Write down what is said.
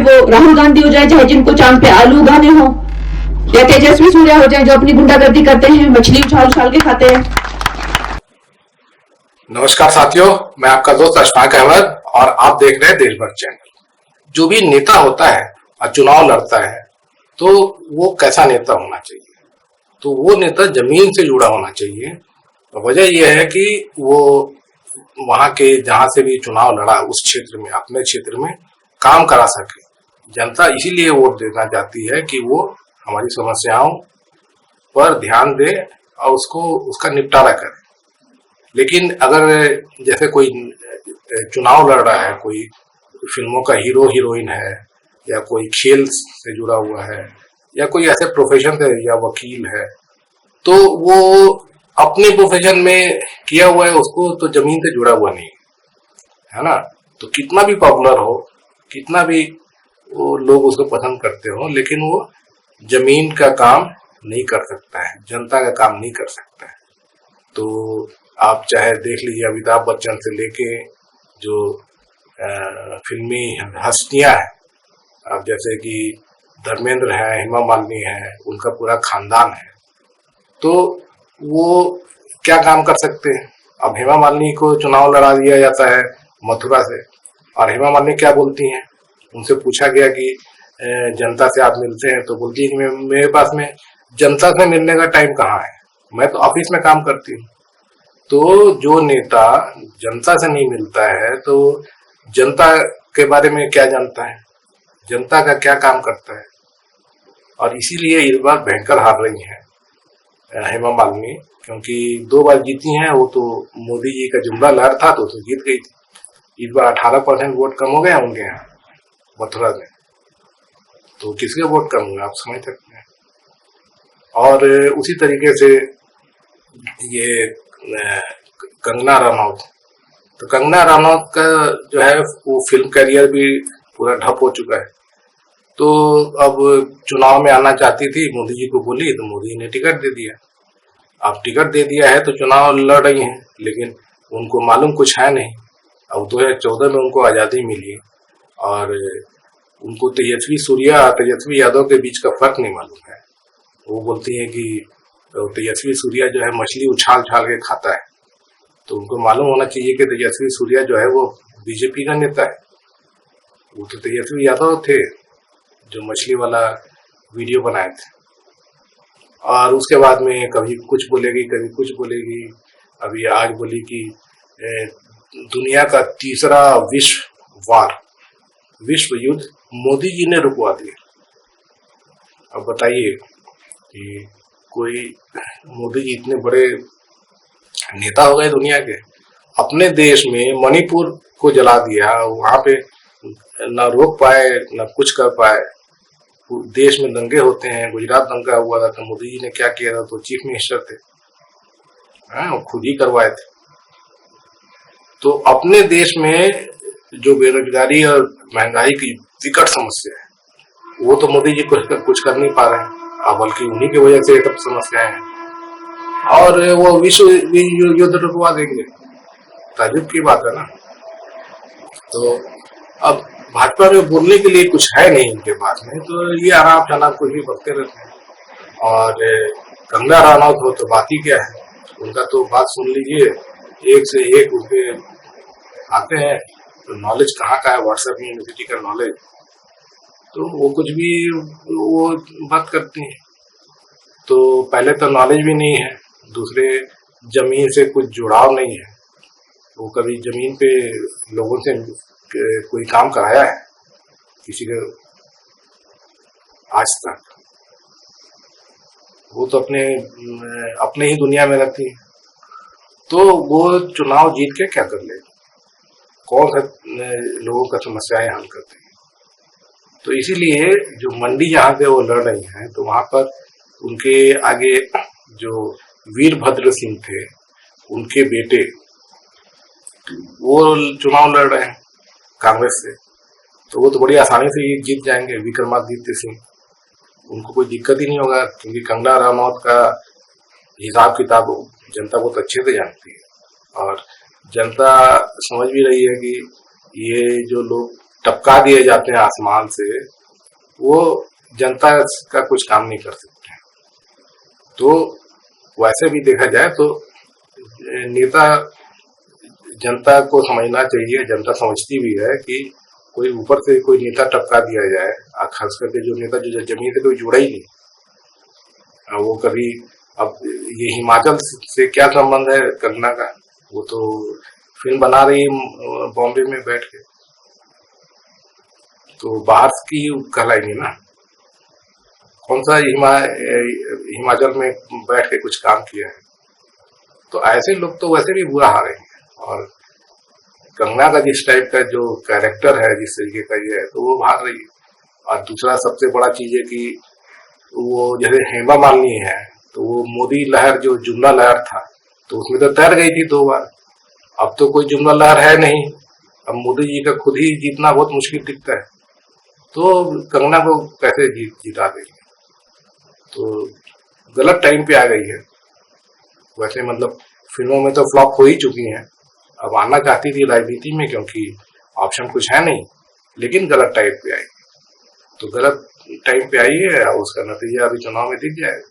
वो राहुल गांधी हो जाए, चाहे जिनको चांद पे आलू उगाने हो, या तेजस्वी सूर्या हो जाए जो अपनी गुंडागर्दी करते हैं, मछली उछाल उछाल के खाते हैं। नमस्कार साथियों, मैं आपका दोस्त अशफाक अहमद और आप देख रहे हैं देशभर चैनल। जो भी नेता होता है और चुनाव लड़ता है तो वो कैसा नेता होना चाहिए? तो वो नेता जमीन से जुड़ा होना चाहिए। वजह यह है कि वो वहां के जहां से भी चुनाव लड़ा उस क्षेत्र में, अपने क्षेत्र में काम करा सके। जनता इसीलिए वोट देना चाहती है कि वो हमारी समस्याओं पर ध्यान दे और उसका निपटारा करे। लेकिन अगर जैसे कोई चुनाव लड़ रहा है, कोई फिल्मों का हीरो हीरोइन है, या कोई खेल से जुड़ा हुआ है, या कोई ऐसे प्रोफेशन से, या वकील है, तो वो अपने प्रोफेशन में किया हुआ है, उसको तो जमीन से जुड़ा हुआ नहीं है ना। तो कितना भी पॉपुलर हो, कितना भी वो लोग उसको पसंद करते हो, लेकिन वो जमीन का काम नहीं कर सकता है, जनता का काम नहीं कर सकता है। तो आप चाहे देख लीजिए, अमिताभ बच्चन से लेके जो फिल्मी हस्तियां हैं, अब जैसे कि धर्मेंद्र है, हेमा मालिनी है, उनका पूरा खानदान है, तो वो क्या काम कर सकते हैं? अब हेमा मालिनी को चुनाव लड़ा दिया जाता है मथुरा से, और हेमा मालिनी क्या बोलती हैं? उनसे पूछा गया कि जनता से आप मिलते हैं, तो बोलती है कि मेरे पास में जनता से मिलने का टाइम कहाँ है, मैं तो ऑफिस में काम करती हूँ। तो जो नेता जनता से नहीं मिलता है तो जनता के बारे में क्या जानता है, जनता का क्या काम करता है? और इसीलिए इस बार भयंकर हार रही है हेमा मालिनी, क्योंकि 2 बार जीती हैं। वो तो मोदी जी का जुमला लहर था तो जीत गई थी। इस बार 18% वोट कम हो गए उनके यहाँ मथुरा में, तो किसके वोट कम हुए आप समझ सकते हैं। और उसी तरीके से ये कंगना रनौत, तो कंगना रनौत का जो है वो फिल्म करियर भी पूरा ठप हो चुका है। तो अब चुनाव में आना चाहती थी, मोदी जी को बोली तो मोदी ने टिकट दे दिया। अब टिकट दे दिया है तो चुनाव लड़ रही हैं, लेकिन उनको मालूम कुछ है नहीं। अब 2014 में उनको आज़ादी मिली और उनको तेजस्वी सूर्या और तेजस्वी यादव के बीच का फर्क नहीं मालूम है। वो बोलती हैं कि तेजस्वी सूर्या जो है मछली उछाल उछाल के खाता है, तो उनको मालूम होना चाहिए कि तेजस्वी सूर्या जो है वो बीजेपी का नेता है। वो तो तेजस्वी यादव थे जो मछली वाला वीडियो बनाए थे। और उसके बाद में कभी कुछ बोलेगी, कभी कुछ बोलेगी। अभी आज बोली कि दुनिया का तीसरा विश्व युद्ध मोदी जी ने रुकवा दिया। अब बताइए कि कोई मोदी जी इतने बड़े नेता हो गए दुनिया के, अपने देश में मणिपुर को जला दिया, वहां पे न रोक पाए न कुछ कर पाए। देश में दंगे होते हैं, गुजरात दंगा हुआ था तो मोदी जी ने क्या किया था? तो चीफ मिनिस्टर थे, वो खुद ही करवाए थे। तो अपने देश में जो बेरोजगारी और महंगाई की विकट समस्या है, वो तो मोदी जी कुछ कर नहीं पा रहे हैं, बल्कि उन्हीं की वजह से सब समस्याएं हैं। और वो विश्व युद्ध रुकवा देंगे, ताजुब की बात है ना। तो अब भाजपा में बोलने के लिए कुछ है नहीं इनके पास में, तो ये आराम शनाब कुछ भी बकते रहते हैं। और कंगना रनौत हो तो बात ही क्या है, उनका तो बात सुन लीजिए, एक से एक उनके आते हैं। तो नॉलेज कहाँ का है, व्हाट्सएप यूनिवर्सिटी का नॉलेज, तो वो कुछ भी वो बात करती हैं। तो पहले तो नॉलेज भी नहीं है, दूसरे जमीन से कुछ जुड़ाव नहीं है। वो कभी जमीन पे लोगों से कोई काम कराया है किसी के आज तक? वो तो अपने ही दुनिया में रहती है। तो वो चुनाव जीत के क्या कर लेगी? कौन सा लोगों का समस्याएं हल करते हैं? तो इसीलिए जो मंडी जहाँ पे वो लड़ रही हैं, तो वहां पर उनके आगे जो वीरभद्र सिंह थे, उनके बेटे, वो चुनाव लड़ रहे हैं कांग्रेस से। तो वो तो बड़ी आसानी से ये जीत जाएंगे, विक्रमादित्य सिंह। उनको कोई दिक्कत ही नहीं होगा, क्योंकि कंगना रनौत का हिसाब किताब जनता बहुत अच्छे से जानती है। और जनता समझ भी रही है कि ये जो लोग टपका दिए जाते हैं आसमान से, वो जनता का कुछ काम नहीं कर सकते। तो वैसे भी देखा जाए तो नेता, जनता को समझना चाहिए, जनता समझती भी है कि कोई ऊपर से कोई नेता टपका दिया जाए, खास करके जो नेता जो जमीन से कोई जुड़ा ही नहीं, वो कभी, अब ये हिमाचल से क्या संबंध है कंगना का, वो तो फिल्म बना रही है बॉम्बे में बैठ के, तो बाहर की कहलाएंगे ना, कौन सा हिमाचल में बैठ के कुछ काम किया है। तो ऐसे लोग तो वैसे भी बुरा हारेंगे। और कंगना का जिस टाइप का जो कैरेक्टर है, जिस तरीके का ये है, तो वो हार रही है। और दूसरा सबसे बड़ा चीज है कि वो जैसे हेमा मालिनी है, तो वो मोदी लहर जो जुमला लहर था, तो उसमें तो तैर गई थी 2 बार। अब तो कोई जुमला लहर है नहीं, अब मोदी जी का खुद ही जीतना बहुत मुश्किल दिखता है, तो कंगना को कैसे जिता देंगे। तो गलत टाइम पे आ गई है। वैसे मतलब फिल्मों में तो फ्लॉप हो ही चुकी हैं, अब आना चाहती थी राजनीति में क्योंकि ऑप्शन कुछ है नहीं, लेकिन गलत टाइम पे आई। तो गलत टाइम पे आई है, उसका नतीजा अभी चुनाव में दिख जाएगा।